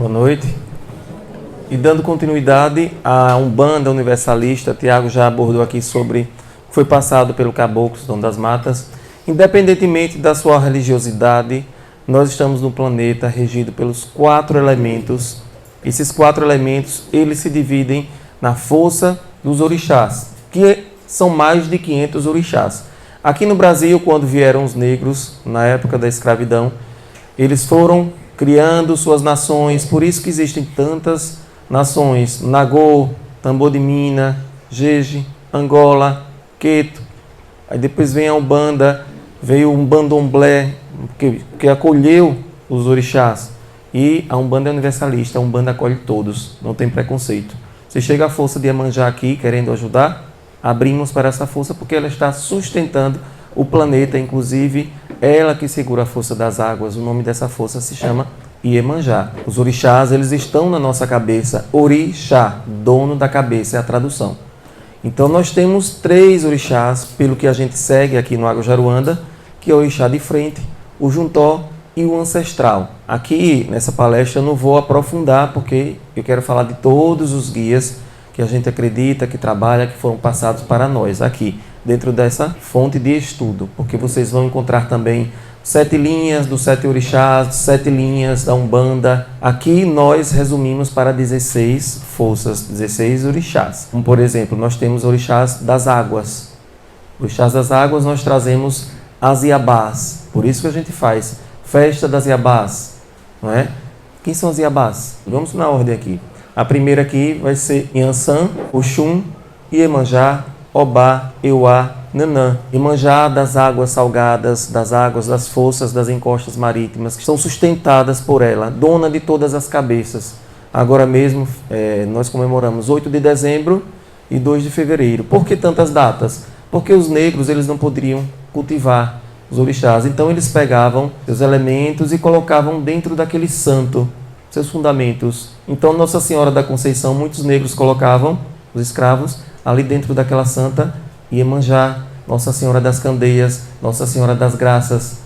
Boa noite. E dando continuidade à Umbanda Universalista, Tiago já abordou aqui sobre o que foi passado pelo Caboclo, Dono das Matas. Independentemente da sua religiosidade, nós estamos num planeta regido pelos 4 elementos. Esses 4 elementos, eles se dividem na força dos orixás, que são mais de 500 orixás. Aqui no Brasil, quando vieram os negros, na época da escravidão, eles foram criando suas nações, por isso que existem tantas nações: Nagô, Tambor de Mina, Jeje, Angola, Queto. Aí depois vem a Umbanda, veio um Bandomblé, que acolheu os orixás. E a Umbanda é universalista, a Umbanda acolhe todos, não tem preconceito. Se chega a força de Iemanjá aqui, querendo ajudar, abrimos para essa força, porque ela está sustentando o planeta, inclusive ela que segura a força das águas. O nome dessa força se chama Iemanjá. Os orixás, eles estão na nossa cabeça. Orixá, dono da cabeça, é a tradução. Então nós temos 3 orixás, pelo que a gente segue aqui no Água Jaruanda, que é o orixá de frente, o Juntó e o ancestral. Aqui nessa palestra eu não vou aprofundar, porque eu quero falar de todos os guias que a gente acredita, que trabalha, que foram passados para nós aqui, dentro dessa fonte de estudo, porque vocês vão encontrar também 7 linhas dos 7 orixás, 7 linhas da Umbanda. Aqui nós resumimos para 16 forças, 16 orixás. Como, por exemplo, nós temos orixás das águas. Orixás das águas nós trazemos as Iabás, por isso que a gente faz festa das Iabás, não é? Quem são as Iabás? Vamos na ordem aqui. A primeira aqui vai ser Yansan, Oxum, Iemanjá, Obá, Euá, Nanã. Iemanjá das águas salgadas, das águas, das forças, das encostas marítimas, que são sustentadas por ela, dona de todas as cabeças. Agora mesmo nós comemoramos 8 de dezembro e 2 de fevereiro. Por que tantas datas? Porque os negros eles não poderiam cultivar os orixás. Então eles pegavam seus elementos e colocavam dentro daquele santo, seus fundamentos. Então Nossa Senhora da Conceição, muitos negros colocavam, os escravos, ali dentro daquela santa Iemanjá, Nossa Senhora das Candeias, Nossa Senhora das Graças,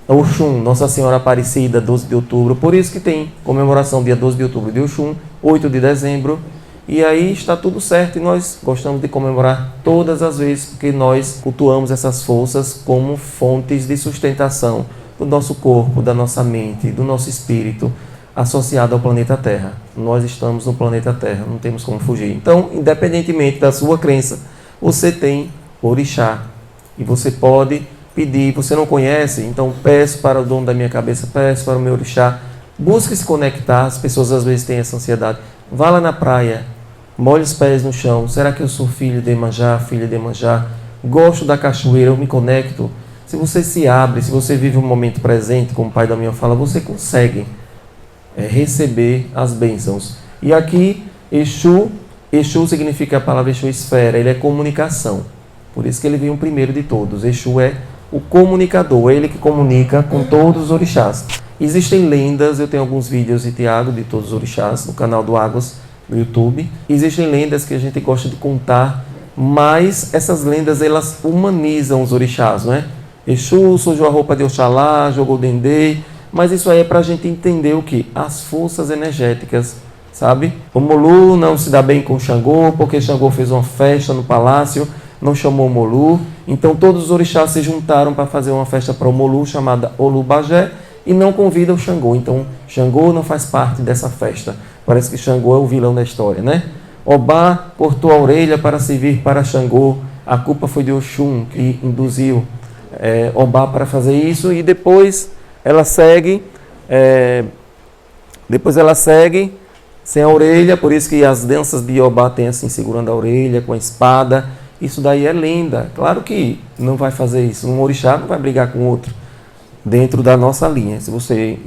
Oxum, Nossa Senhora Aparecida, 12 de outubro. Por isso que tem comemoração dia 12 de outubro de Oxum, 8 de dezembro. E aí está tudo certo, e nós gostamos de comemorar todas as vezes, porque nós cultuamos essas forças como fontes de sustentação do nosso corpo, da nossa mente, do nosso espírito, associado ao planeta Terra. Nós estamos no planeta Terra, não temos como fugir. Então, independentemente da sua crença, você tem orixá. E você pode pedir. Você não conhece? Então, peço para o dono da minha cabeça, peço para o meu orixá. Busque se conectar. As pessoas às vezes têm essa ansiedade. Vá lá na praia, molhe os pés no chão. Será que eu sou filho de Iemanjá, filha de Iemanjá? Gosto da cachoeira, eu me conecto. Se você se abre, se você vive um momento presente, como o pai da minha fala, você consegue receber as bênçãos. E aqui, Exu significa a palavra Exu esfera, ele é comunicação. Por isso que ele veio o primeiro de todos. Exu é o comunicador, é ele que comunica com todos os orixás. Existem lendas, eu tenho alguns vídeos de Tiago, de todos os orixás, no canal do Águas, no YouTube. Existem lendas que a gente gosta de contar, mas essas lendas, elas humanizam os orixás, não é? Exu sujou a roupa de Oxalá, jogou dendê. Mas isso aí é para a gente entender o que? As forças energéticas, sabe? O Molu não se dá bem com o Xangô, porque Xangô fez uma festa no palácio, não chamou o Molu. Então todos os orixás se juntaram para fazer uma festa para o Molu, chamada Olubagé, e não convida o Xangô. Então Xangô não faz parte dessa festa. Parece que Xangô é o vilão da história, né? Obá cortou a orelha para servir para Xangô. A culpa foi de Oxum, que induziu Obá para fazer isso, e depois ela segue sem a orelha, por isso que as danças de Obá tem assim, segurando a orelha com a espada. Isso daí é lenda. Claro que não vai fazer isso. Um orixá não vai brigar com outro dentro da nossa linha. Se você,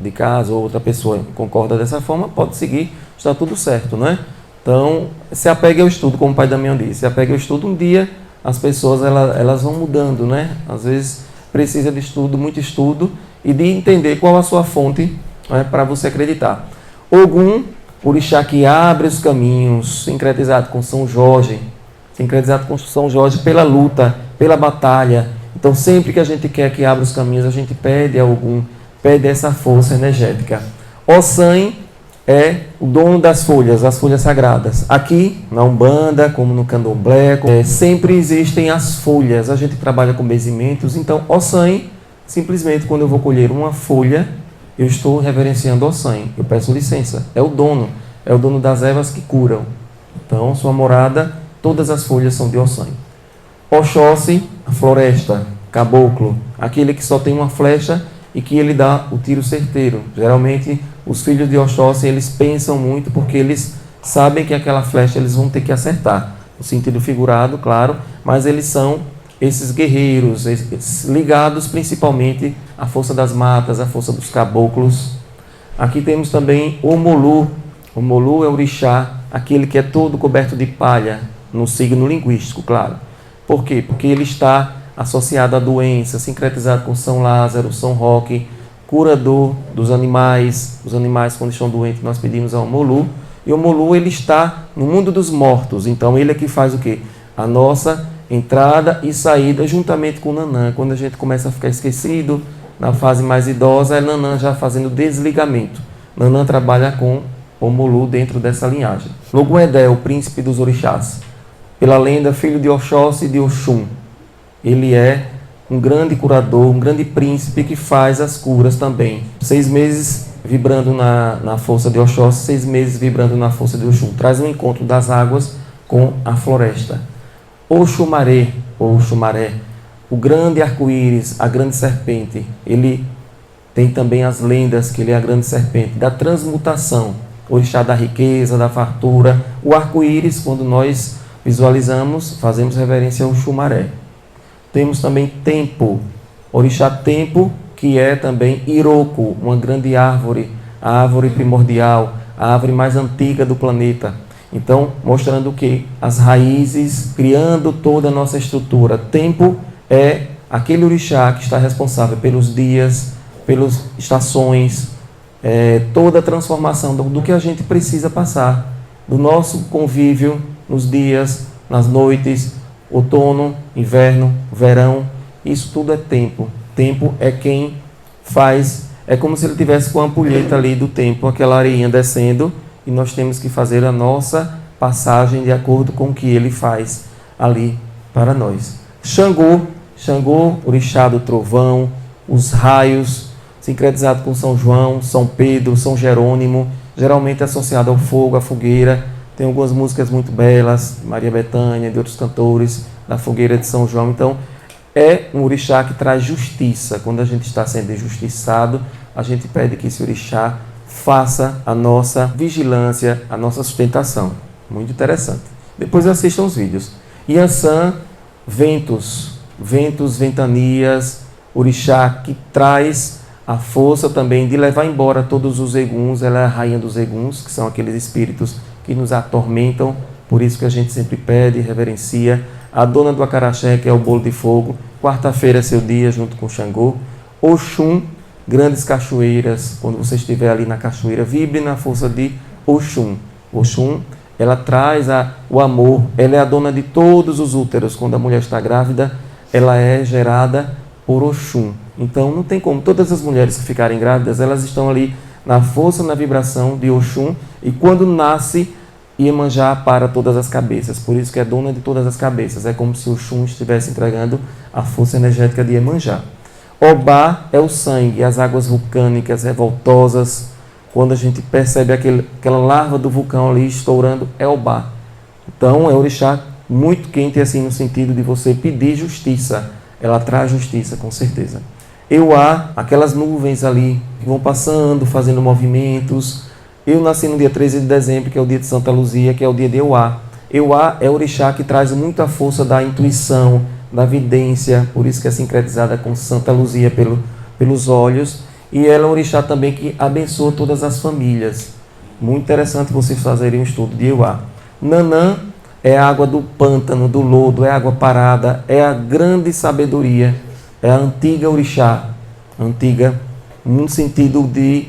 de casa ou outra pessoa, concorda dessa forma, pode seguir, está tudo certo, não é? Então, se apegue ao estudo, como o pai Damião disse. Se apegue ao estudo, um dia as pessoas elas vão mudando, né? Às vezes precisa de estudo, muito estudo, e de entender qual a sua fonte, né, para você acreditar. Ogum, orixá que abre os caminhos, sincretizado com São Jorge, pela luta, pela batalha. Então, sempre que a gente quer que abra os caminhos, a gente pede a Ogum, pede essa força energética. Ossan, é o dono das folhas, as folhas sagradas. Aqui, na Umbanda, como no Candomblé, sempre existem as folhas. A gente trabalha com benzimentos, então Ossanho, simplesmente quando eu vou colher uma folha, eu estou reverenciando Ossanho. Eu peço licença. É o dono das ervas que curam. Então, sua morada, todas as folhas são de Ossanho. Oxóssi, a floresta, caboclo, aquele que só tem uma flecha e que ele dá o tiro certeiro. Geralmente, os filhos de Oxóssi, eles pensam muito porque eles sabem que aquela flecha eles vão ter que acertar. No sentido figurado, claro, mas eles são esses guerreiros, ligados principalmente à força das matas, à força dos caboclos. Aqui temos também o Molu. O Molu é o orixá, aquele que é todo coberto de palha, no signo linguístico, claro. Por quê? Porque ele está associado à doença, sincretizado com São Lázaro, São Roque, curador dos animais. Os animais, quando estão doentes, nós pedimos ao Molu. E o Molu, ele está no mundo dos mortos. Então, ele é que faz o quê? A nossa entrada e saída juntamente com o Nanã. Quando a gente começa a ficar esquecido, na fase mais idosa, é Nanã já fazendo desligamento. Nanã trabalha com o Molu dentro dessa linhagem. Logoedé, o príncipe dos orixás. Pela lenda, filho de Oxóssi e de Oxum. Ele é um grande curador, um grande príncipe que faz as curas também. 6 meses vibrando na força de Oxóssi, 6 meses vibrando na força de Oxum. Traz um encontro das águas com a floresta. Oxumaré, ou Xumaré, o grande arco-íris, a grande serpente. Ele tem também as lendas que ele é a grande serpente, da transmutação, orixá da riqueza, da fartura. O arco-íris, quando nós visualizamos, fazemos reverência ao Xumaré. Temos também Tempo, orixá Tempo, que é também Iroko, uma grande árvore, a árvore primordial, a árvore mais antiga do planeta. Então, mostrando que as raízes, criando toda a nossa estrutura. Tempo é aquele orixá que está responsável pelos dias, pelas estações, toda a transformação do que a gente precisa passar, do nosso convívio nos dias, nas noites, outono, inverno, verão. Isso tudo é tempo. Tempo é quem faz, é como se ele tivesse com a ampulheta ali do tempo, aquela areinha descendo, e nós temos que fazer a nossa passagem de acordo com o que ele faz ali para nós. Xangô, orixá do trovão, os raios, sincretizado com São João, São Pedro, São Jerônimo, geralmente associado ao fogo, à fogueira. Tem algumas músicas muito belas, Maria Bethânia, de outros cantores, da fogueira de São João. Então, é um orixá que traz justiça. Quando a gente está sendo injustiçado, a gente pede que esse orixá faça a nossa vigilância, a nossa sustentação. Muito interessante. Depois assistam os vídeos. Iansã, ventos, ventanias, orixá que traz a força também de levar embora todos os eguns. Ela é a rainha dos eguns, que são aqueles espíritos que nos atormentam. Por isso que a gente sempre pede, reverencia. A dona do acarajé, que é o bolo de fogo. Quarta-feira é seu dia, junto com Xangô. Oxum, grandes cachoeiras. Quando você estiver ali na cachoeira, vibre na força de Oxum. Oxum, ela traz o amor. Ela é a dona de todos os úteros. Quando a mulher está grávida, ela é gerada por Oxum. Então, não tem como. Todas as mulheres que ficarem grávidas, elas estão ali na força, na vibração de Oxum. E quando nasce, Iemanjá para todas as cabeças. Por isso que é dona de todas as cabeças. É como se Oxum estivesse entregando a força energética de Iemanjá. Obá é o sangue, as águas vulcânicas revoltosas. Quando a gente percebe aquela larva do vulcão ali estourando, é Obá. Então, é orixá muito quente, assim, no sentido de você pedir justiça. Ela traz justiça, com certeza. Euá, aquelas nuvens ali que vão passando, fazendo movimentos. Eu nasci no dia 13 de dezembro, que é o dia de Santa Luzia, que é o dia de Euá. Euá é o orixá que traz muita força da intuição, da vidência, por isso que é sincretizada com Santa Luzia pelos olhos. E ela é um orixá também que abençoa todas as famílias. Muito interessante vocês fazerem um estudo de Euá. Nanã é a água do pântano, do lodo, é a água parada, é a grande sabedoria, é a antiga orixá. Antiga no sentido de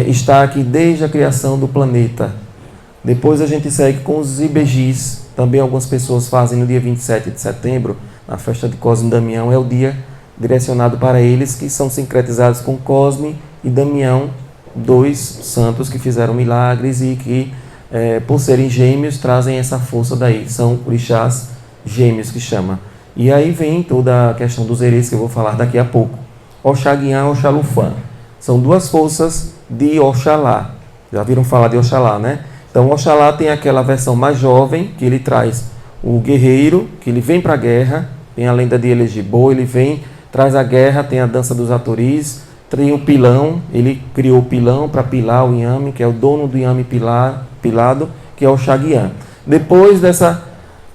estar aqui desde a criação do planeta. Depois a gente segue com os ibejis. Também algumas pessoas fazem no dia 27 de setembro, na festa de Cosme e Damião, é o dia direcionado para eles, que são sincretizados com Cosme e Damião, dois santos que fizeram milagres e que, por serem gêmeos, trazem essa força daí. São orixás gêmeos que chama. E aí vem toda a questão dos erês que eu vou falar daqui a pouco. Oxaguian e Oxalufã. São duas forças de Oxalá. Já viram falar de Oxalá, né? Então, Oxalá tem aquela versão mais jovem, que ele traz o guerreiro, que ele vem para a guerra. Tem a lenda de Elegibô, ele vem, traz a guerra, tem a dança dos atoris, tem o pilão, ele criou o pilão para pilar o inhame, que é o dono do inhame pilado, que é o Oxaguian. Depois dessa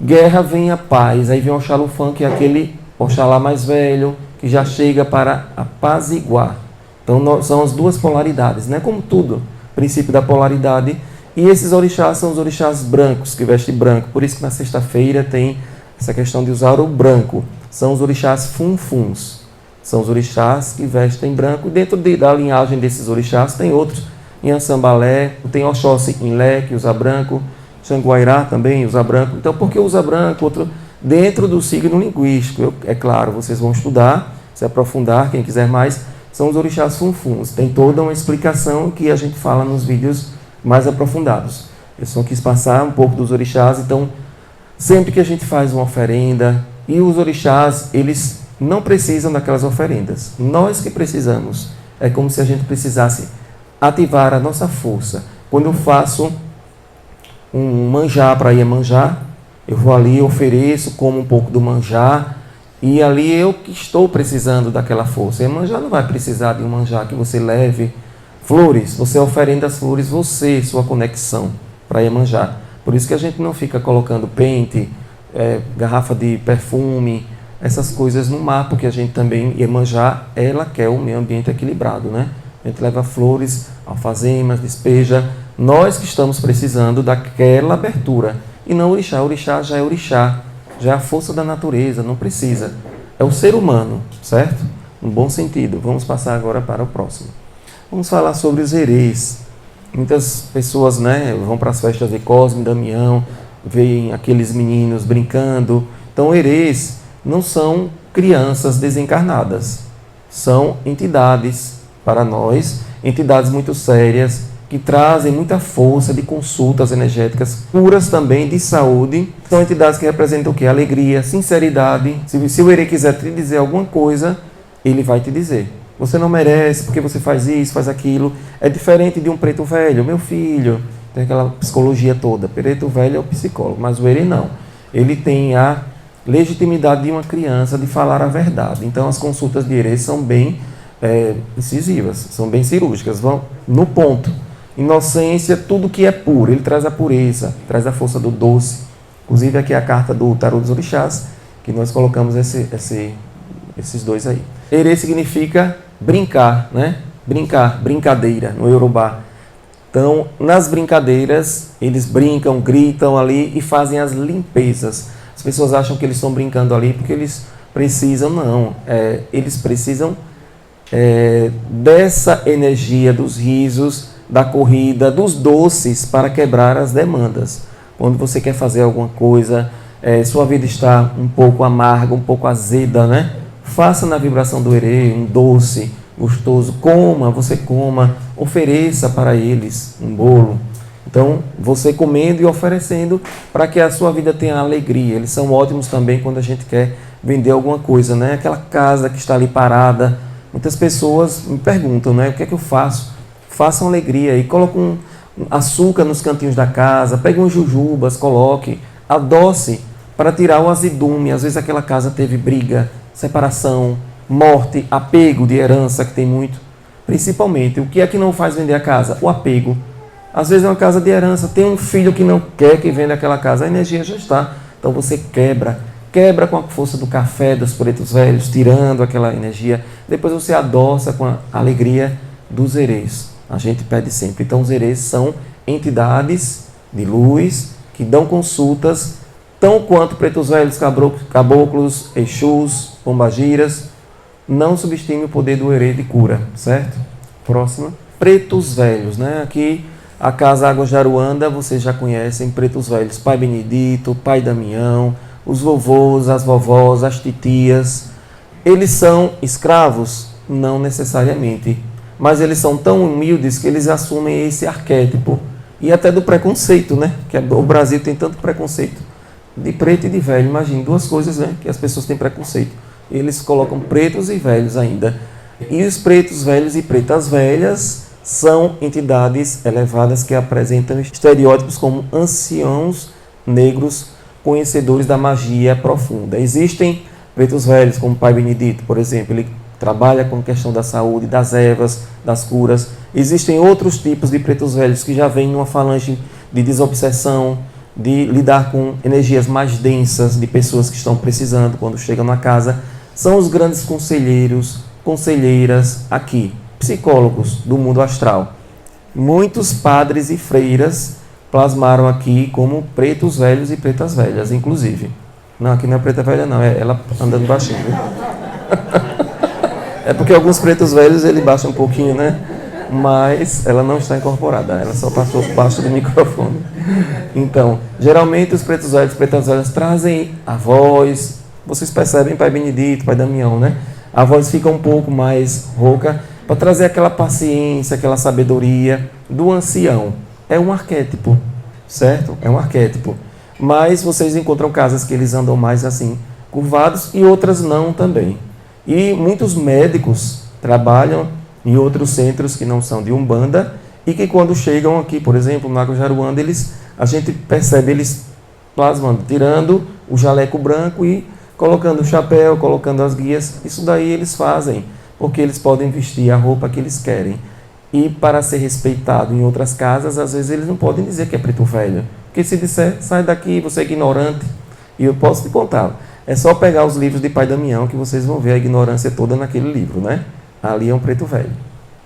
guerra vem a paz, aí vem o Oxalufã, que é aquele Oxalá mais velho, que já chega para apaziguar. Então são as duas polaridades, né? Como tudo, princípio da polaridade. E esses orixás são os orixás brancos, que vestem branco. Por isso que na sexta-feira tem essa questão de usar o branco. São os orixás funfuns. São os orixás que vestem branco. Dentro da linhagem desses orixás tem outros. Inhaçambalé, tem Oxóssi Inlé, que usa branco. Xanguairá também usa branco. Então, por que usa branco? Outro, dentro do signo linguístico. É claro, vocês vão estudar, se aprofundar, quem quiser mais. São os orixás funfuns. Tem toda uma explicação que a gente fala nos vídeos mais aprofundados. Eu só quis passar um pouco dos orixás. Então, sempre que a gente faz uma oferenda, e os orixás, eles não precisam daquelas oferendas. Nós que precisamos. É como se a gente precisasse ativar a nossa força. Quando eu faço um manjar para Iemanjá, eu vou ali, ofereço, como um pouco do manjar, e ali eu que estou precisando daquela força. Iemanjá não vai precisar de um manjar que você leve flores, você oferenda as flores, você, sua conexão para Iemanjá. Por isso que a gente não fica colocando pente, garrafa de perfume, essas coisas no mar, porque a gente também, Iemanjá, ela quer o meio ambiente equilibrado, né? A gente leva flores, alfazemas, despeja. Nós que estamos precisando daquela abertura. E não o orixá. O orixá já é orixá. Já é a força da natureza, não precisa. É o ser humano, certo? No bom sentido. Vamos passar agora para o próximo. Vamos falar sobre os erês. Muitas pessoas, né, vão para as festas de Cosme e Damião, veem aqueles meninos brincando. Então, erês não são crianças desencarnadas. São entidades para nós, entidades muito sérias, que trazem muita força de consultas energéticas, curas também de saúde. São entidades que representam o quê? Alegria, sinceridade. Se o erê quiser te dizer alguma coisa, ele vai te dizer. Você não merece porque você faz isso, faz aquilo. É diferente de um preto velho. Meu filho, tem aquela psicologia toda. Preto velho é o psicólogo, mas o erê não. Ele tem a legitimidade de uma criança de falar a verdade. Então as consultas de erê são bem incisivas, são bem cirúrgicas, vão no ponto. Inocência, tudo que é puro, ele traz a pureza, traz a força do doce. Inclusive aqui é a carta do Tarô dos Orixás, que nós colocamos esses dois aí. Erê significa brincar, né? Brincar, brincadeira, no Yorubá. Então, nas brincadeiras, eles brincam, gritam ali e fazem as limpezas. As pessoas acham que eles estão brincando ali porque eles precisam, não. Eles precisam dessa energia dos risos, da corrida, dos doces para quebrar as demandas. Quando você quer fazer alguma coisa, sua vida está um pouco amarga, um pouco azeda, né? Faça na vibração do erê um doce gostoso, você coma, ofereça para eles um bolo. Então, você comendo e oferecendo para que a sua vida tenha alegria. Eles são ótimos também quando a gente quer vender alguma coisa, né? Aquela casa que está ali parada. Muitas pessoas me perguntam, né? O que é que eu faço? Façam alegria e coloque um açúcar nos cantinhos da casa, pegue uns jujubas, coloque, adoce para tirar o azedume. Às vezes aquela casa teve briga, separação, morte, apego de herança, que tem muito. Principalmente, o que é que não faz vender a casa? O apego. Às vezes é uma casa de herança, tem um filho que não quer que venda aquela casa, a energia já está. Então você quebra com a força do café, dos pretos velhos, tirando aquela energia. Depois você adoça com a alegria dos erês. A gente pede sempre. Então os erês são entidades de luz que dão consultas, tão quanto pretos velhos, caboclos, exus, pombagiras. Não subestime o poder do erê de cura, certo? Próxima. Pretos velhos, né? Aqui a Casa Águas de Aruanda, vocês já conhecem, pretos velhos. Pai Benedito, Pai Damião, os vovôs, as vovós, as titias. Eles são escravos? Não necessariamente. mas eles são tão humildes que eles assumem esse arquétipo e até do preconceito, né? Que o Brasil tem tanto preconceito de preto e de velho. Imagine, duas coisas, né? Que as pessoas têm preconceito. Eles colocam pretos e velhos ainda. E os pretos velhos e pretas velhas são entidades elevadas que apresentam estereótipos como anciãos negros conhecedores da magia profunda. Existem pretos velhos, como o Pai Benedito, por exemplo, ele trabalha com a questão da saúde, das ervas, das curas. Existem outros tipos de pretos velhos que já vêm numa falange de desobsessão, de lidar com energias mais densas de pessoas que estão precisando quando chegam na casa. São os grandes conselheiros, conselheiras aqui, psicólogos do mundo astral. Muitos padres e freiras plasmaram aqui como pretos velhos e pretas velhas, inclusive. Não, aqui não é preta velha não, é ela andando baixinho. É porque alguns pretos velhos ele baixa um pouquinho, né? Mas ela não está incorporada, ela só passou por baixo do microfone. Então, geralmente os pretos velhos e pretas velhas trazem a voz, vocês percebem, Pai Benedito, Pai Damião, né? A voz fica um pouco mais rouca, para trazer aquela paciência, aquela sabedoria do ancião. É um arquétipo, certo? É um arquétipo. Mas vocês encontram casas que eles andam mais assim, curvados, e outras não também. E muitos médicos trabalham em outros centros que não são de Umbanda, e que quando chegam aqui, por exemplo, no Água Jaruanda, a gente percebe eles plasmando, tirando o jaleco branco e colocando o chapéu, colocando as guias. Isso daí eles fazem, porque eles podem vestir a roupa que eles querem. E para ser respeitado em outras casas, às vezes eles não podem dizer que é preto velho. Porque se disser, sai daqui, você é ignorante. E eu posso te contar. É só pegar os livros de Pai Damião que vocês vão ver a ignorância toda naquele livro, né? Ali é um preto velho.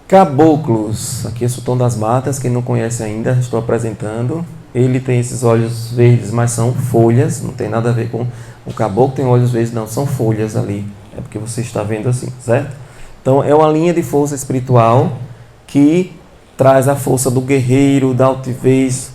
Caboclos. Aqui é Sultão das Matas, quem não conhece ainda, estou apresentando. Ele tem esses olhos verdes, mas são folhas, não tem nada a ver com... O caboclo tem olhos verdes, não, são folhas ali. É porque você está vendo assim, certo? Então é uma linha de força espiritual que traz a força do guerreiro, da altivez,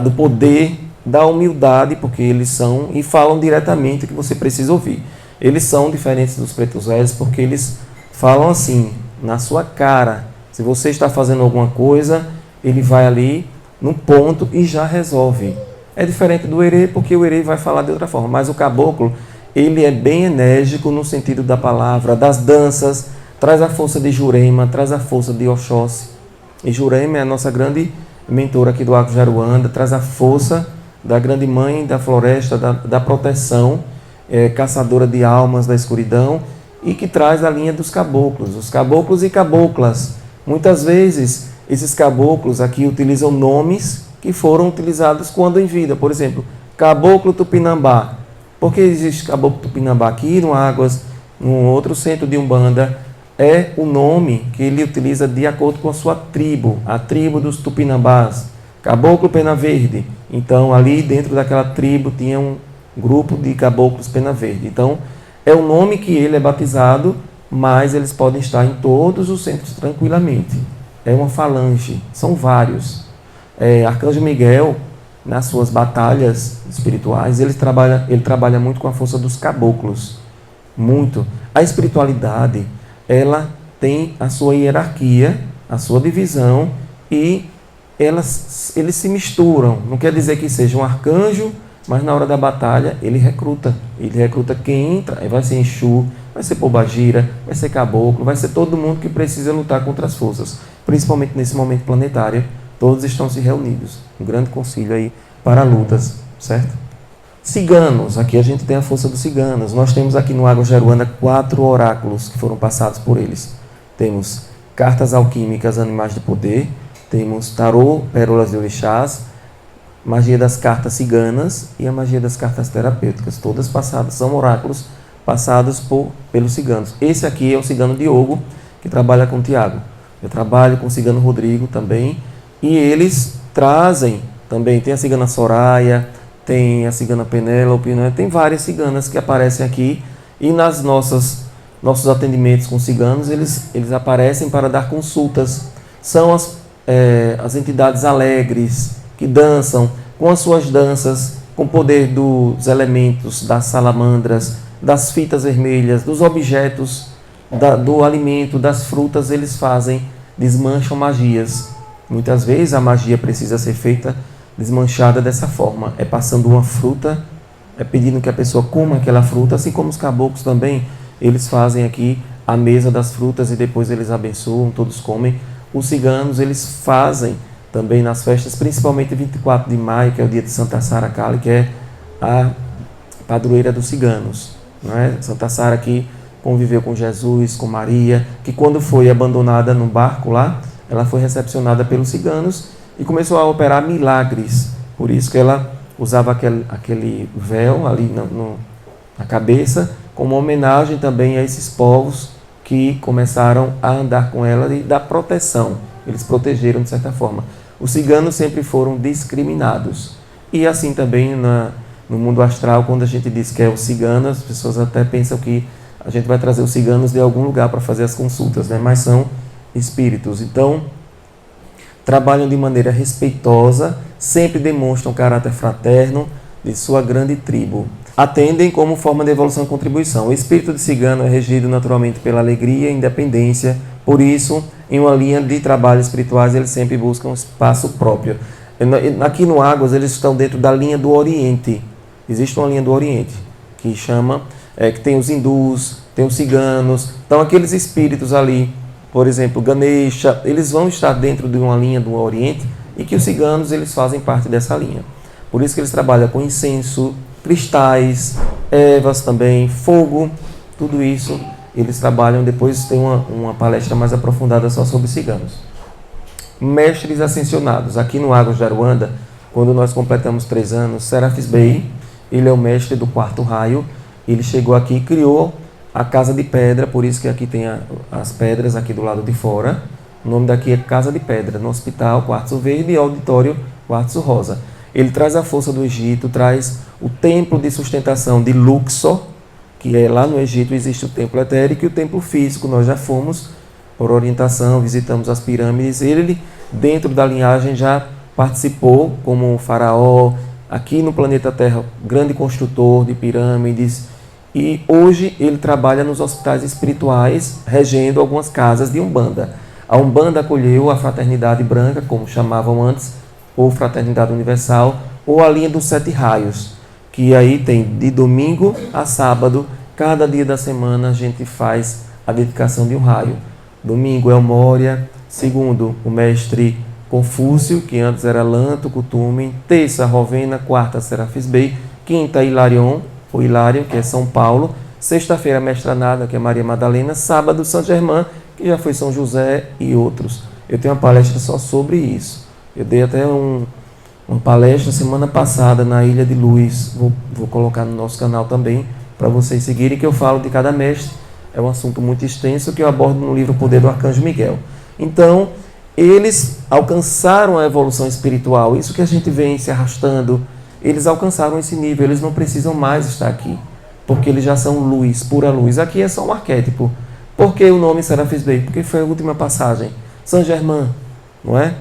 do poder, da humildade, porque eles são, e falam diretamente o que você precisa ouvir. Eles são diferentes dos pretos velhos, porque eles falam assim, na sua cara. Se você está fazendo alguma coisa, ele vai ali no ponto e já resolve. É diferente do herê, porque o herê vai falar de outra forma, mas o caboclo, ele é bem enérgico no sentido da palavra, das danças, traz a força de Jurema, traz a força de Oxóssi. E Jurema é a nossa grande mentora aqui do Água Jaruanda, traz a força da grande mãe da floresta, da proteção, caçadora de almas da escuridão, e que traz a linha dos caboclos, os caboclos e caboclas. Muitas vezes, esses caboclos aqui utilizam nomes que foram utilizados quando em vida. Por exemplo, Caboclo Tupinambá. Por que existe Caboclo Tupinambá aqui no Águas, num outro centro de Umbanda? É o nome que ele utiliza de acordo com a sua tribo, a tribo dos Tupinambás. Caboclo Pena Verde. Então, ali dentro daquela tribo tinha um grupo de caboclos Pena Verde. Então, é o nome que ele é batizado, mas eles podem estar em todos os centros tranquilamente. É uma falange, são vários. Arcanjo Miguel, nas suas batalhas espirituais, ele trabalha muito com a força dos caboclos. Muito. A espiritualidade, ela tem a sua hierarquia, a sua divisão, e eles se misturam. Não quer dizer que seja um arcanjo, mas na hora da batalha ele recruta. Ele recruta quem entra, vai ser Exu, vai ser Pombagira, vai ser Caboclo, vai ser todo mundo que precisa lutar contra as forças. Principalmente nesse momento planetário, todos estão se reunidos. Um grande concílio aí para lutas, certo? Ciganos, aqui a gente tem a força dos ciganos. Nós temos aqui no Água Jaruanda 4 oráculos que foram passados por eles. Temos cartas alquímicas, animais de poder, temos tarô, pérolas de orixás, magia das cartas ciganas e a magia das cartas terapêuticas. Todas passadas, são oráculos passados pelos ciganos. Esse aqui é o cigano Diogo, que trabalha com o Tiago. Eu trabalho com o cigano Rodrigo também, e eles trazem também, tem a cigana Soraya, tem a cigana Penélope, né? Tem várias ciganas que aparecem aqui, e nossos atendimentos com ciganos, eles aparecem para dar consultas. São as entidades alegres, que dançam com as suas danças, com o poder dos elementos, das salamandras, das fitas vermelhas, dos objetos, do alimento, das frutas, eles fazem desmancham magias. Muitas vezes a magia precisa ser feita desmanchada dessa forma, é passando uma fruta, é pedindo que a pessoa coma aquela fruta, assim como os caboclos também, eles fazem aqui a mesa das frutas e depois eles abençoam, todos comem. Os ciganos, eles fazem também nas festas, principalmente 24 de maio, que é o dia de Santa Sara Kali, que é a padroeira dos ciganos. Não é? Santa Sara que conviveu com Jesus, com Maria, que quando foi abandonada no barco lá, ela foi recepcionada pelos ciganos e começou a operar milagres. Por isso que ela usava aquele véu ali na cabeça, como homenagem também a esses povos que começaram a andar com ela e dar proteção. Eles protegeram de certa forma. Os ciganos sempre foram discriminados. E assim também no mundo astral, quando a gente diz que é o cigano, as pessoas até pensam que a gente vai trazer os ciganos de algum lugar para fazer as consultas, né? Mas são espíritos. Então, trabalham de maneira respeitosa, sempre demonstram caráter fraterno de sua grande tribo. Atendem como forma de evolução e contribuição. O espírito de cigano é regido naturalmente pela alegria e independência, por isso, em uma linha de trabalhos espirituais, eles sempre buscam um espaço próprio. Aqui no Águas, eles estão dentro da linha do Oriente. Existe uma linha do Oriente, que chama, que tem os hindus, tem os ciganos, então aqueles espíritos ali, por exemplo, Ganesha, eles vão estar dentro de uma linha do Oriente e que os ciganos, eles fazem parte dessa linha. Por isso que eles trabalham com incenso, cristais, ervas também, fogo, tudo isso eles trabalham. Depois tem uma palestra mais aprofundada só sobre ciganos. Mestres ascensionados. Aqui no Águas de Aruanda, quando nós completamos 3 anos, Serafis Bey, ele é o mestre do 4º raio, ele chegou aqui e criou a Casa de Pedra, por isso que aqui tem as pedras aqui do lado de fora. O nome daqui é Casa de Pedra, no Hospital Quartzo Verde e Auditório Quartzo Rosa. Ele traz a força do Egito, traz o templo de sustentação de Luxor, que é lá no Egito, existe o templo etérico e o templo físico. Nós já fomos por orientação, visitamos as pirâmides. Ele, dentro da linhagem, já participou como faraó, aqui no planeta Terra, grande construtor de pirâmides. E hoje ele trabalha nos hospitais espirituais, regendo algumas casas de Umbanda. A Umbanda acolheu a Fraternidade Branca, como chamavam antes, ou Fraternidade Universal, ou a linha dos 7 raios, que aí tem de domingo a sábado, cada dia da semana a gente faz a dedicação de um raio. Domingo é o Moria, segundo o mestre Confúcio, que antes era Lanto, Kutumen, terça Rovena, quarta Serafis Bey, quinta Hilarion, ou Hilário, que é São Paulo, sexta-feira Mestra Nada, que é Maria Madalena, sábado São Germain, que já foi São José e outros. Eu tenho uma palestra só sobre isso. Eu dei até uma palestra semana passada na Ilha de Luz, vou colocar no nosso canal também, para vocês seguirem, que eu falo de cada mestre. É um assunto muito extenso que eu abordo no livro Poder do Arcanjo Miguel. Então, eles alcançaram a evolução espiritual, isso que a gente vem se arrastando, eles alcançaram esse nível, eles não precisam mais estar aqui, porque eles já são luz, pura luz. Aqui é só um arquétipo. Por que o nome Serafis Bey? Porque foi a última passagem. Saint Germain, não é?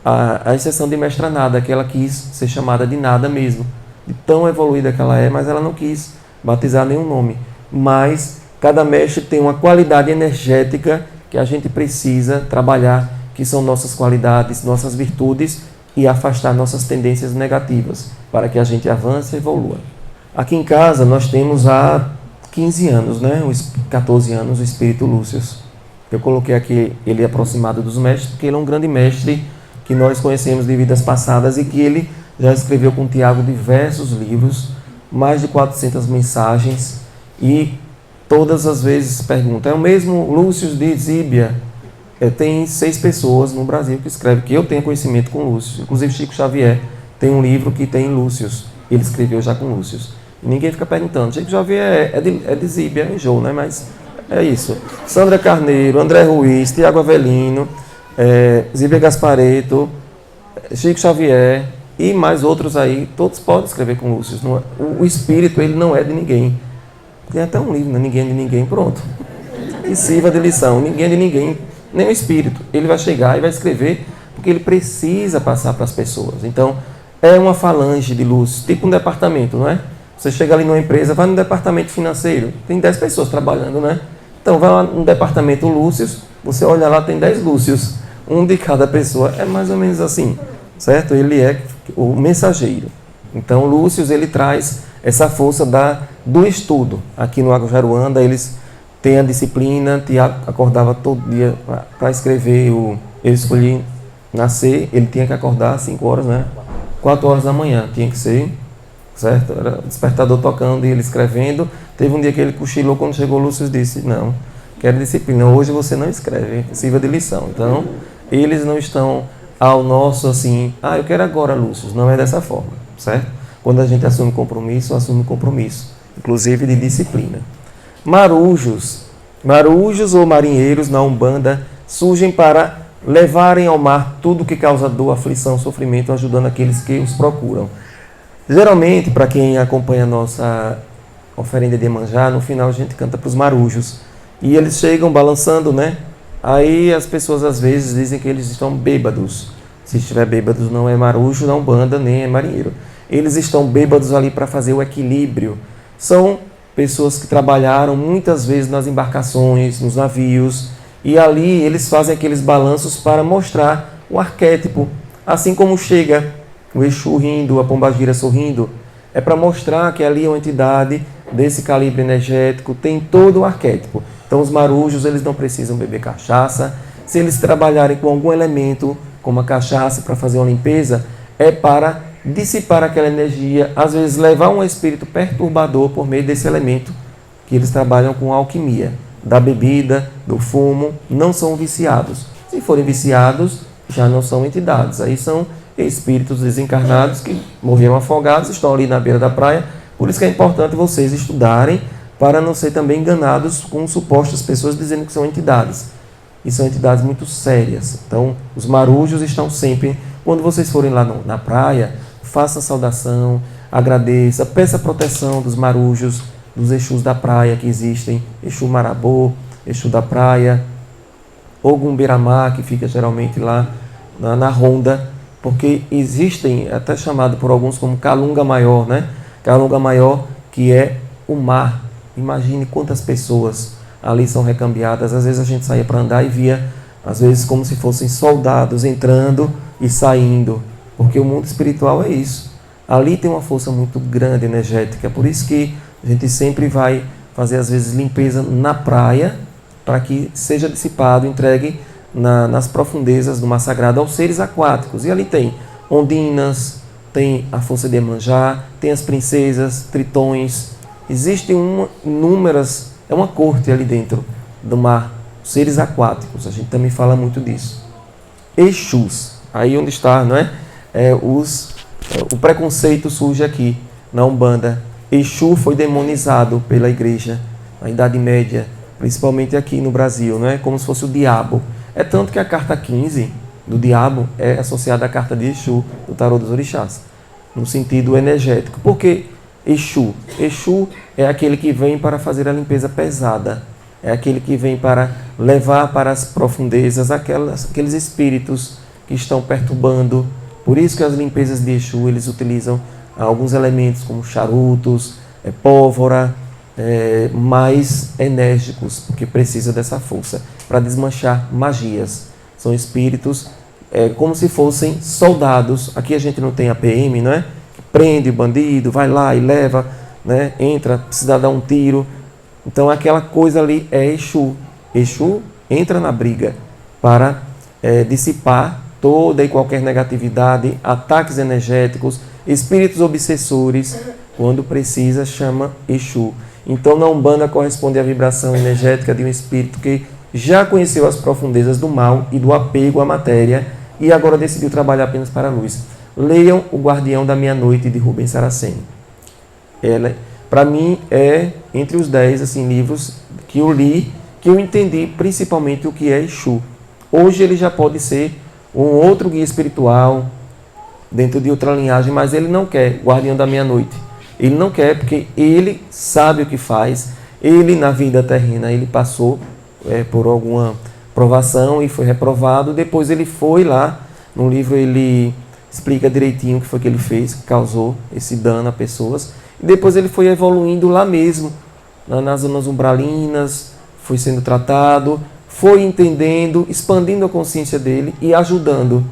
A exceção de Mestra Nada, que ela quis ser chamada de Nada mesmo, de tão evoluída que ela é, mas ela não quis batizar nenhum nome. Mas cada mestre tem uma qualidade energética que a gente precisa trabalhar, que são nossas qualidades, nossas virtudes, e afastar nossas tendências negativas, para que a gente avance e evolua. Aqui em casa nós temos há 15 anos, né? 14 anos, o Espírito Lúcio. Eu coloquei aqui ele aproximado dos mestres, porque ele é um grande mestre que nós conhecemos de vidas passadas e que ele já escreveu com Tiago diversos livros, mais de 400 mensagens, e todas as vezes pergunta, é o mesmo Lúcio de Zíbia? Tem 6 pessoas no Brasil que escrevem, que eu tenho conhecimento com Lúcio, inclusive Chico Xavier tem um livro que tem Lúcius, ele escreveu já com Lúcius. E ninguém fica perguntando, Chico Xavier é de Zíbia, é enjoo, né? Mas é isso. Sandra Carneiro, André Ruiz, Tiago Avelino, Zíbia Gaspareto, Chico Xavier e mais outros aí, todos podem escrever com Lúcius. O espírito, ele não é de ninguém. Tem até um livro, né? Ninguém é de ninguém, pronto. E sirva de lição, ninguém é de ninguém, nem o espírito. Ele vai chegar e vai escrever porque ele precisa passar para as pessoas. Então, é uma falange de luz, tipo um departamento, não é? Você chega ali numa empresa, vai no departamento financeiro, tem 10 pessoas trabalhando, né? Então, vai lá no departamento Lúcius, Você olha lá, tem 10 Lúcios, um de cada pessoa, é mais ou menos assim, certo? Ele é o mensageiro. Então, Lúcius, ele traz essa força do estudo. Aqui no Agujaruanda, eles têm a disciplina. Tiago acordava todo dia para escrever. Ele escolhia nascer, ele tinha que acordar às 5 horas, né? 4 horas da manhã tinha que ser, certo? Era o despertador tocando e ele escrevendo. Teve um dia que ele cochilou, quando chegou, Lúcius disse: não, quero disciplina, hoje você não escreve, sirva de lição. Então, eles não estão ao nosso assim, eu quero agora, Lúcius. Não é dessa forma, certo? Quando a gente assume compromisso, inclusive de disciplina. Marujos ou marinheiros na Umbanda surgem para levarem ao mar tudo que causa dor, aflição, sofrimento, ajudando aqueles que os procuram. Geralmente, para quem acompanha a nossa oferenda de Iemanjá, no final a gente canta para os marujos. E eles chegam balançando, né? Aí as pessoas às vezes dizem que eles estão bêbados. Se estiver bêbados, não é marujo, não Umbanda, nem é marinheiro. Eles estão bêbados ali para fazer o equilíbrio. São pessoas que trabalharam muitas vezes nas embarcações, nos navios, e ali eles fazem aqueles balanços para mostrar o arquétipo. Assim como chega o Exu rindo, a Pombagira sorrindo, é para mostrar que ali é uma entidade desse calibre energético, tem todo o arquétipo. Então os marujos, eles não precisam beber cachaça. Se eles trabalharem com algum elemento, como a cachaça, para fazer uma limpeza, é para dissipar aquela energia, às vezes levar um espírito perturbador por meio desse elemento, que eles trabalham com alquimia. Da bebida, do fumo, não são viciados. Se forem viciados, já não são entidades. Aí são espíritos desencarnados que morreram afogados, estão ali na beira da praia. Por isso que é importante vocês estudarem, para não ser também enganados com supostas pessoas dizendo que são entidades. E são entidades muito sérias. Então, os marujos estão sempre... Quando vocês forem lá na praia, faça a saudação, agradeça, peça a proteção dos marujos, dos Exus da praia que existem, Exu Marabô, Exu da praia, Ogum Beramá, que fica geralmente lá na Ronda, porque existem, até chamado por alguns como Calunga Maior, né? Calunga Maior, que é o mar. Imagine quantas pessoas ali são recambiadas. Às vezes a gente saía para andar e via, às vezes, como se fossem soldados entrando e saindo, porque o mundo espiritual é isso. Ali tem uma força muito grande, energética. Por isso que a gente sempre vai fazer, às vezes, limpeza na praia, para que seja dissipado, entregue nas profundezas do mar sagrado aos seres aquáticos. E ali tem ondinas, tem a força de Iemanjá, tem as princesas, tritões. Existem inúmeras, é uma corte ali dentro do mar, seres aquáticos. A gente também fala muito disso. Exus, aí onde está, não é? O preconceito surge aqui na Umbanda. Exu foi demonizado pela igreja na Idade Média, principalmente aqui no Brasil, não é? Como se fosse o diabo. É tanto que a carta 15 do diabo é associada à carta de Exu, do tarô dos orixás, no sentido energético. Por que Exu? Exu é aquele que vem para fazer a limpeza pesada, é aquele que vem para levar para as profundezas aqueles espíritos que estão perturbando. Por isso que as limpezas de Exu, eles utilizam alguns elementos como charutos, pólvora, mais enérgicos, porque precisa dessa força para desmanchar magias. São espíritos como se fossem soldados. Aqui a gente não tem a PM, não é? Prende o bandido, vai lá e leva, né? Entra, precisa dar um tiro. Então aquela coisa ali é Exu. Exu entra na briga para dissipar toda e qualquer negatividade, ataques energéticos, espíritos obsessores. Quando precisa, chama Exu. Então, na Umbanda corresponde à vibração energética de um espírito que já conheceu as profundezas do mal e do apego à matéria e agora decidiu trabalhar apenas para a luz. Leiam O Guardião da Meia-Noite, de Rubens Saraceni. Para mim, é entre os 10 assim, livros que eu li, que eu entendi principalmente o que é Exu. Hoje ele já pode ser um outro guia espiritual, dentro de outra linhagem, mas ele não quer Guardião da Meia-Noite. Ele não quer porque ele sabe o que faz. Ele, na vida terrena, ele passou por alguma provação e foi reprovado. Depois ele foi lá, no livro ele explica direitinho o que foi que ele fez, que causou esse dano a pessoas. E depois ele foi evoluindo lá mesmo, nas zonas umbralinas, foi sendo tratado, foi entendendo, expandindo a consciência dele e ajudando.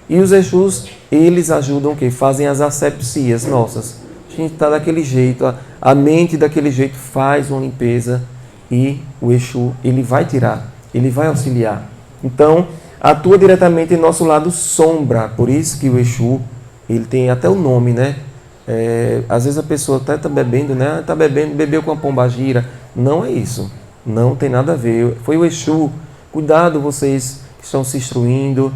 E os Exus, eles ajudam o quê? Fazem as asepsias nossas. A gente está daquele jeito, a mente daquele jeito faz uma limpeza e o Exu, ele vai tirar, ele vai auxiliar. Então, atua diretamente em nosso lado sombra. Por isso que o Exu, ele tem até o nome, né? Às vezes a pessoa até está bebendo, né? Está bebendo, bebeu com a pombagira. Não é isso. Não tem nada a ver. Foi o Exu. Cuidado, vocês que estão se instruindo,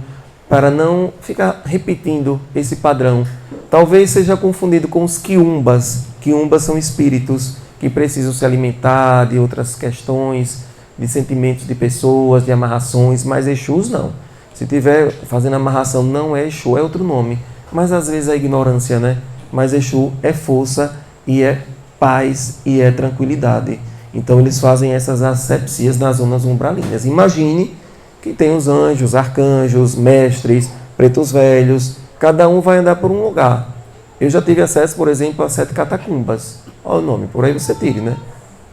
para não ficar repetindo esse padrão. Talvez seja confundido com os quiumbas. Quiumbas são espíritos que precisam se alimentar de outras questões, de sentimentos de pessoas, de amarrações, mas Exus não. Se tiver fazendo amarração, não é Exu, é outro nome. Mas às vezes é ignorância, né? Mas Exu é força e é paz e é tranquilidade. Então eles fazem essas asepsias nas zonas umbralinas. Imagine que tem os anjos, arcanjos, mestres, pretos velhos, cada um vai andar por um lugar. Eu já tive acesso, por exemplo, a 7 catacumbas. Olha o nome, por aí você tire, né?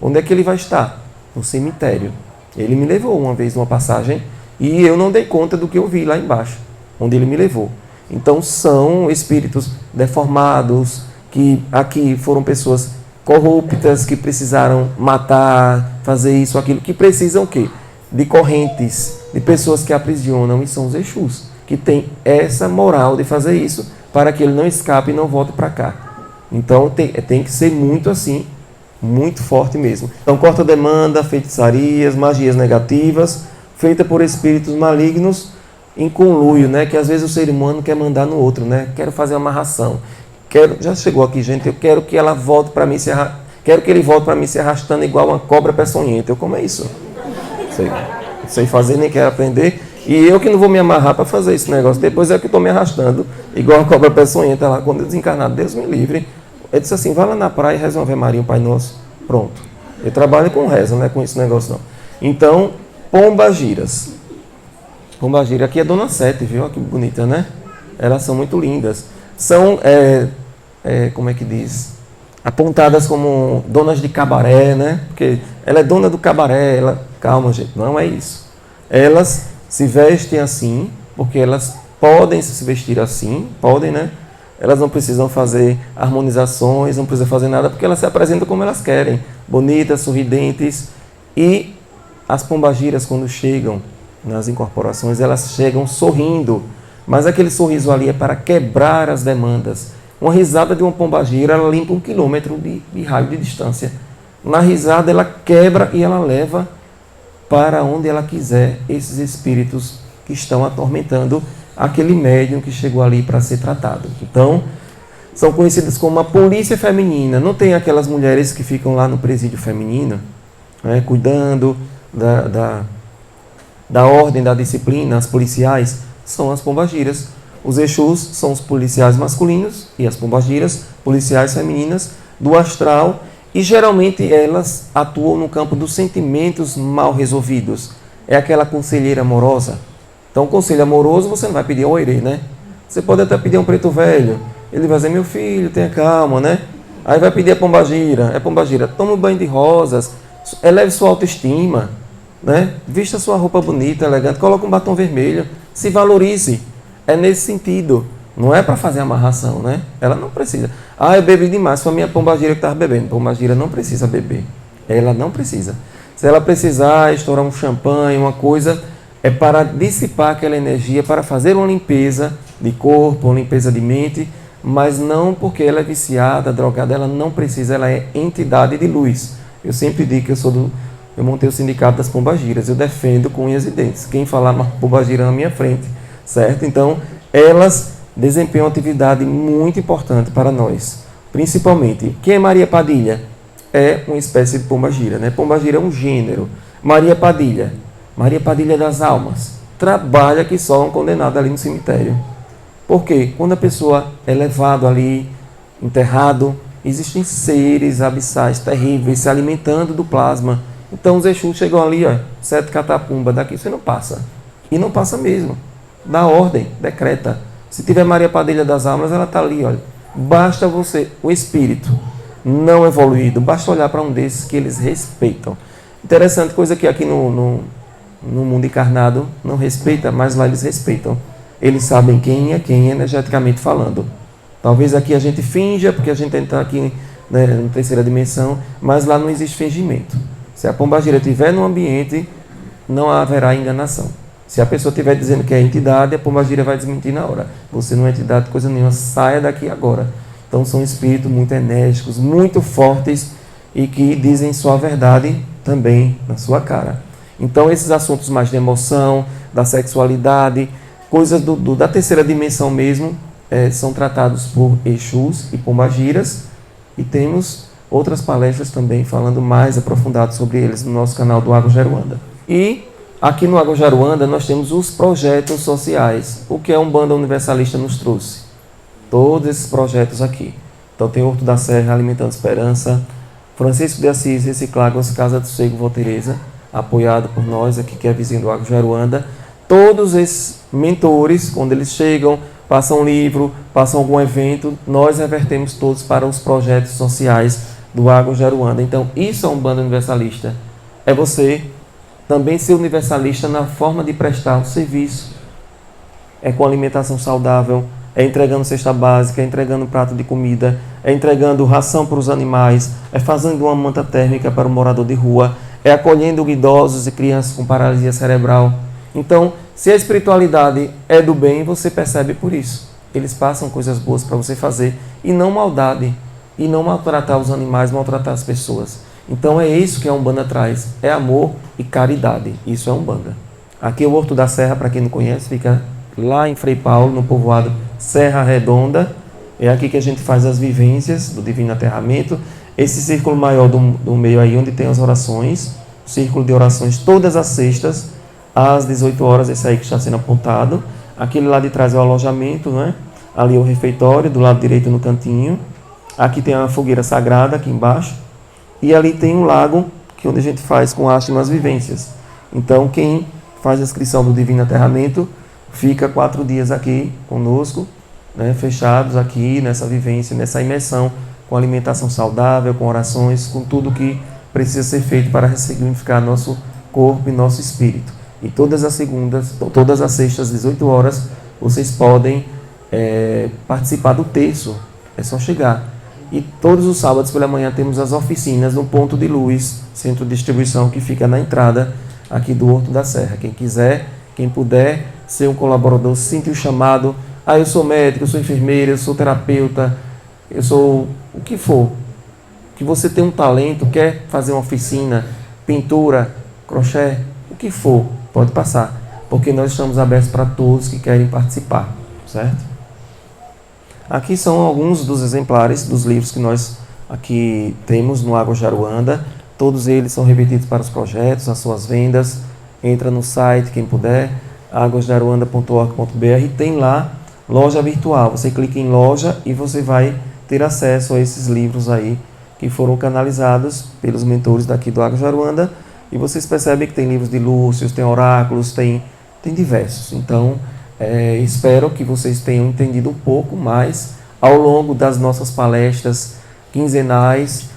Onde é que ele vai estar? No cemitério. Ele me levou uma vez numa passagem e eu não dei conta do que eu vi lá embaixo, onde ele me levou. Então são espíritos deformados, que aqui foram pessoas corruptas, que precisaram matar, fazer isso, aquilo, que precisam o quê? De correntes, de pessoas que aprisionam, e são os Exus, que têm essa moral de fazer isso, para que ele não escape e não volte para cá. Então tem que ser muito assim, muito forte mesmo. Então corta demanda, feitiçarias, magias negativas, feita por espíritos malignos em conluio, né? Que às vezes o ser humano quer mandar no outro, né? Quero fazer uma amarração. Já chegou aqui, gente, eu quero que ela volte para mim, quero que ele volte para mim se arrastando igual uma cobra peçonhenta. Como é isso? Sei fazer, nem quero aprender. E eu que não vou me amarrar para fazer esse negócio. Depois é que estou me arrastando, igual a cobra peçonhenta lá, quando eu desencarnar. Deus me livre. Ele disse assim, vai lá na praia e reza uma Ave Maria, um Pai Nosso. Pronto. Eu trabalho com reza, não é com esse negócio não. Então, pombagiras. Pombagira, aqui é Dona Sete, viu? Olha que bonita, né? Elas são muito lindas. São, como é que diz? Apontadas como donas de cabaré, né? Porque ela é dona do cabaré, calma, gente, não é isso. Elas se vestem assim, porque elas podem se vestir assim, podem, né? Elas não precisam fazer harmonizações, não precisam fazer nada, porque elas se apresentam como elas querem, bonitas, sorridentes. E as pombagiras, quando chegam nas incorporações, elas chegam sorrindo, mas aquele sorriso ali é para quebrar as demandas. Uma risada de uma pombagira, ela limpa 1 quilômetro de raio de distância. Na risada, ela quebra e ela leva para onde ela quiser esses espíritos que estão atormentando aquele médium que chegou ali para ser tratado. Então, são conhecidas como a polícia feminina. Não tem aquelas mulheres que ficam lá no presídio feminino, né, cuidando da ordem, da disciplina, as policiais, são as pombagiras. Os Exus são os policiais masculinos e as pombagiras, policiais femininas, do astral, e geralmente elas atuam no campo dos sentimentos mal resolvidos. É aquela conselheira amorosa. Então, conselho amoroso, você não vai pedir oirê, né? Você pode até pedir um preto velho. Ele vai dizer, meu filho, tenha calma, né? Aí vai pedir a pombagira. Pombagira, toma um banho de rosas, eleve sua autoestima, né? Vista sua roupa bonita, elegante, coloca um batom vermelho, se valorize. É nesse sentido. Não é para fazer amarração, né? Ela não precisa. Eu bebi demais, foi a minha pombagira que estava bebendo. Pombagira não precisa beber. Ela não precisa. Se ela precisar estourar um champanhe, uma coisa, é para dissipar aquela energia, para fazer uma limpeza de corpo, uma limpeza de mente, mas não porque ela é viciada, drogada, ela não precisa, ela é entidade de luz. Eu sempre digo que eu montei o sindicato das pombagiras, eu defendo com unhas e dentes. Quem falar uma pombagira na minha frente, certo? Então, elas desempenham uma atividade muito importante para nós. Principalmente, quem é Maria Padilha? É uma espécie de pombagira, né? Pombagira é um gênero. Maria Padilha das almas, trabalha que só um condenado ali no cemitério. Por quê? Quando a pessoa é levado ali, enterrado, existem seres abissais terríveis se alimentando do plasma. Então os Exus chegam ali, 7 catapumba, daqui você não passa. E não passa mesmo. Dá ordem, decreta. Se tiver Maria Padilha das almas, ela está ali, olha. Basta você, o espírito não evoluído, basta olhar para um desses que eles respeitam. Interessante coisa que aqui no no mundo encarnado não respeita, mas lá eles respeitam. Eles sabem quem é quem, energeticamente falando. Talvez aqui a gente finja, porque a gente está aqui, né, na terceira dimensão, mas lá não existe fingimento. Se a pombagira estiver no ambiente, não haverá enganação. Se a pessoa estiver dizendo que é entidade, a pombagira vai desmentir na hora. Você não é entidade, coisa nenhuma, saia daqui agora. Então são espíritos muito enérgicos, muito fortes e que dizem sua verdade também na sua cara. Então esses assuntos mais de emoção, da sexualidade, coisas da terceira dimensão mesmo, são tratados por Exus e pombagiras, e temos outras palestras também falando mais aprofundado sobre eles no nosso canal do Água Jaruanda. E aqui no Água Jaruanda nós temos os projetos sociais. O que a Umbanda Universalista nos trouxe? Todos esses projetos aqui. Então tem Horto da Serra, Alimentando Esperança, Francisco de Assis, Recicláguas, Casa do Sossego, Voltereza, apoiado por nós aqui, que é vizinho do Água Jaruanda. Todos esses mentores, quando eles chegam, passam um livro, passam algum evento, nós revertemos todos para os projetos sociais do Água Jaruanda. Então isso é um Umbanda Universalista. É você também ser universalista na forma de prestar o serviço. É com alimentação saudável, é entregando cesta básica, é entregando prato de comida, é entregando ração para os animais, é fazendo uma manta térmica para o morador de rua, é acolhendo idosos e crianças com paralisia cerebral. Então, se a espiritualidade é do bem, você percebe por isso. Eles passam coisas boas para você fazer e não maldade, e não maltratar os animais, maltratar as pessoas. Então é isso que a Umbanda traz, é amor e caridade. Isso é Umbanda. Aqui o Horto da Serra, para quem não conhece, fica lá em Frei Paulo, no povoado Serra Redonda. É aqui que a gente faz as vivências do Divino Aterramento. Esse círculo maior do meio aí, onde tem as orações, círculo de orações todas as sextas, às 18 horas, esse aí que está sendo apontado. Aquele lá de trás é o alojamento, né? Ali é o refeitório, do lado direito no cantinho. Aqui tem a fogueira sagrada, aqui embaixo. E ali tem um lago, que é onde a gente faz com haste as vivências. Então, quem faz a inscrição do Divino Aterramento, fica 4 dias aqui conosco, né, fechados aqui nessa vivência, nessa imersão, com alimentação saudável, com orações, com tudo que precisa ser feito para ressignificar nosso corpo e nosso espírito. E todas as segundas, todas as sextas, 18 horas, vocês podem participar do terço. É só chegar. E todos os sábados pela manhã temos as oficinas no Ponto de Luz, centro de distribuição que fica na entrada aqui do Horto da Serra. Quem quiser, quem puder ser um colaborador, sentir o chamado. Eu sou médico, eu sou enfermeira, eu sou terapeuta, eu sou o que for. Que você tem um talento, quer fazer uma oficina, pintura, crochê, o que for, pode passar. Porque nós estamos abertos para todos que querem participar, certo? Aqui são alguns dos exemplares dos livros que nós aqui temos no Água Jaruanda. Todos eles são revertidos para os projetos, as suas vendas. Entra no site, quem puder, aguasjaruanda.org.br, tem lá loja virtual. Você clica em loja e você vai ter acesso a esses livros aí que foram canalizados pelos mentores daqui do Água Jaruanda. E vocês percebem que tem livros de Lúcius, tem oráculos, tem diversos. Então, espero que vocês tenham entendido um pouco mais ao longo das nossas palestras quinzenais,